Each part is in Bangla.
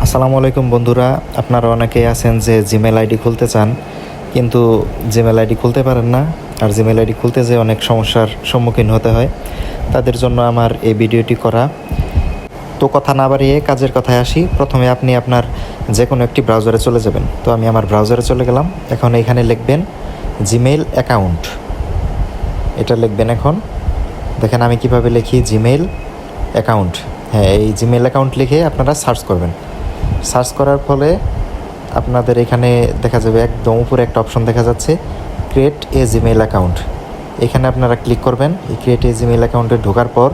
আসসালামু আলাইকুম বন্ধুরা। আপনারা অনেকেই আছেন যে জিমেল আইডি খুলতে চান, কিন্তু জিমেল আইডি খুলতে পারেন না। আর জিমেল আইডি খুলতে যেয়ে অনেক সমস্যার সম্মুখীন হতে হয়। তাদের জন্য আমার এই ভিডিওটি করা। তো কথা না বাড়িয়ে কাজের কথায় আসি। প্রথমে আপনি আপনার যে কোনো একটি ব্রাউজারে চলে যাবেন। তো আমি আমার ব্রাউজারে চলে গেলাম। এখন এইখানে লিখবেন জিমেইল অ্যাকাউন্ট, এটা লিখবেন। এখন দেখেন আমি কিভাবে লিখি, জিমেইল অ্যাকাউন্ট। হ্যাঁ, এই জিমেইল অ্যাকাউন্ট লিখে আপনারা সার্চ করবেন। সার্চ করার ফলে আপনাদের এখানে দেখা যাবে একদম উপরে একটা অপশন দেখা যাচ্ছে, ক্রিয়েট এ জিমেইল অ্যাকাউন্ট। এখানে আপনারা ক্লিক করবেন। এই ক্রিয়েট এ জিমেইল অ্যাকাউন্টে ঢোকার পর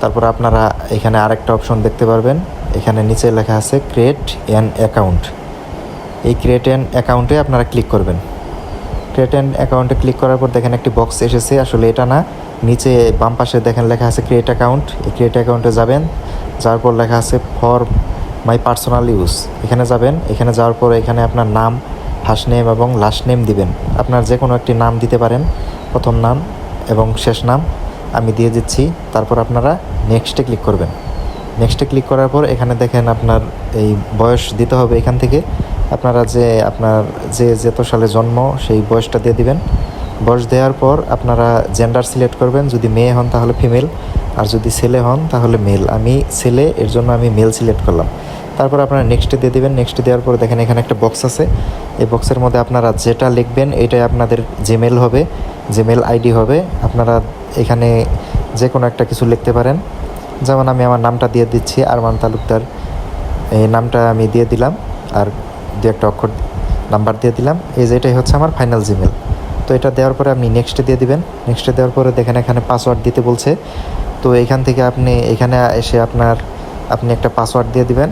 তারপর আপনারা এখানে আরেকটা অপশন দেখতে পারবেন। এখানে নিচে লেখা আছে ক্রিয়েট অ্যান অ্যাকাউন্ট। এই ক্রিয়েট অ্যান অ্যাকাউন্টে আপনারা ক্লিক করবেন। ক্রিয়েট অ্যান অ্যাকাউন্টে ক্লিক করার পর দেখেন একটি বক্স এসেছে, আসলে এটা না, নিচে বাম পাশে দেখেন লেখা আছে ক্রিয়েট অ্যাকাউন্ট। এই ক্রিয়েট অ্যাকাউন্টে যাবেন, যাওয়ার পর লেখা আছে ফর মাই পার্সোনাল ইউজ। এখানে যাবেন। এখানে যাওয়ার পর এখানে আপনার নাম, ফার্স্ট নেম এবং লাস্ট নেম দিবেন। আপনার যে কোনো একটি নাম দিতে পারেন, প্রথম নাম এবং শেষ নাম আমি দিয়ে দিচ্ছি। তারপর আপনারা নেক্সটে ক্লিক করবেন। নেক্সটে ক্লিক করার পর এখানে দেখেন আপনার এই বয়স দিতে হবে। এখান থেকে আপনার যে যত সালে জন্ম সেই বয়সটা দিয়ে দিবেন। বয়স দেওয়ার পর আপনারা জেন্ডার সিলেক্ট করবেন। যদি মেয়ে হন তাহলে ফিমেল, আর যদি ছেলে হন তাহলে মেল। আমি ছেলে, এর জন্য আমি মেল সিলেক্ট করলাম। তারপর আপনারা নেক্সটে দিয়ে দেবেন। নেক্সটে দেওয়ার পর দেখেন এখানে একটা বক্স আছে। এই বক্সের মধ্যে আপনারা যেটা লিখবেন এটাই আপনাদের জিমেল হবে, জিমেল আইডি হবে। আপনারা এখানে যে কোনো একটা কিছু লিখতে পারেন। যেমন আমি আমার নামটা দিয়ে দিচ্ছি, আরমান তালুকদার। এই নামটা আমি দিয়ে দিলাম, আর দু একটা অক্ষর নাম্বার দিয়ে দিলাম। এটাই হচ্ছে আমার ফাইনাল জিমেল। তো এটা দেওয়ার পরে আপনি নেক্সটে দিয়ে দিবেন। নেক্সটে দেওয়ার পরে দেখেন এখানে পাসওয়ার্ড দিতে বলছে। তো এখান থেকে আপনি এখানে এসে আপনি একটা পাসওয়ার্ড দিয়ে দিবেন।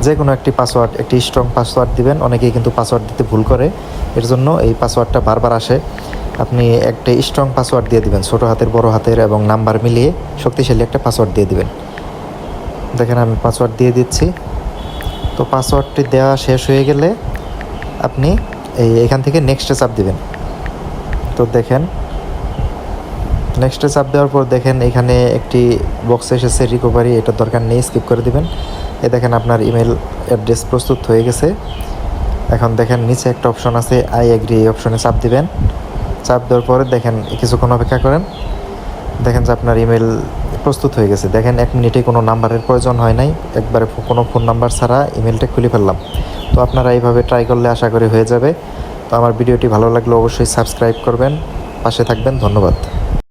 যে কোনো একটি পাসওয়ার্ড, একটি স্ট্রং পাসওয়ার্ড দিবেন। অনেকেই কিন্তু পাসওয়ার্ড দিতে ভুল করে, এর জন্য এই পাসওয়ার্ডটা বারবার আসে। আপনি একটা স্ট্রং পাসওয়ার্ড দিয়ে দিবেন, ছোটো হাতের, বড় হাতের এবং নাম্বার মিলিয়ে শক্তিশালী একটা পাসওয়ার্ড দিয়ে দিবেন। দেখেন আমি পাসওয়ার্ড দিয়ে দিচ্ছি। তো পাসওয়ার্ডটি দেওয়া শেষ হয়ে গেলে আপনি এখান থেকে নেক্সটে চাপ দিবেন। তো দেখেন নেক্সটে চাপ দেওয়ার পর দেখেন এখানে একটি বক্স এসেছে রিকভারি, এটা দরকার নেই, স্কিপ করে দিবেন। দেখেন আপনার ইমেল অ্যাড্রেস প্রস্তুত হয়ে গেছে। এখন দেখেন নিচে একটা অপশন আছে আই এগ্রি, এই অপশনে চাপ দিবেন। চাপ দেওয়ার পরে দেখেন কিছুক্ষণ অপেক্ষা করেন। দেখেন যে আপনার ইমেল প্রস্তুত হয়ে গেছে। দেখেন 1 মিনিটে কোনো নাম্বারের প্রয়োজন হয় নাই, একবারে কোনো ফোন নাম্বার ছাড়া ইমেলটা খুলে ফেললাম। তো আপনারা এইভাবে ট্রাই করলে আশা করি হয়ে যাবে। তো আমার ভিডিওটি ভালো লাগলে অবশ্যই সাবস্ক্রাইব করবেন, পাশে থাকবেন। ধন্যবাদ।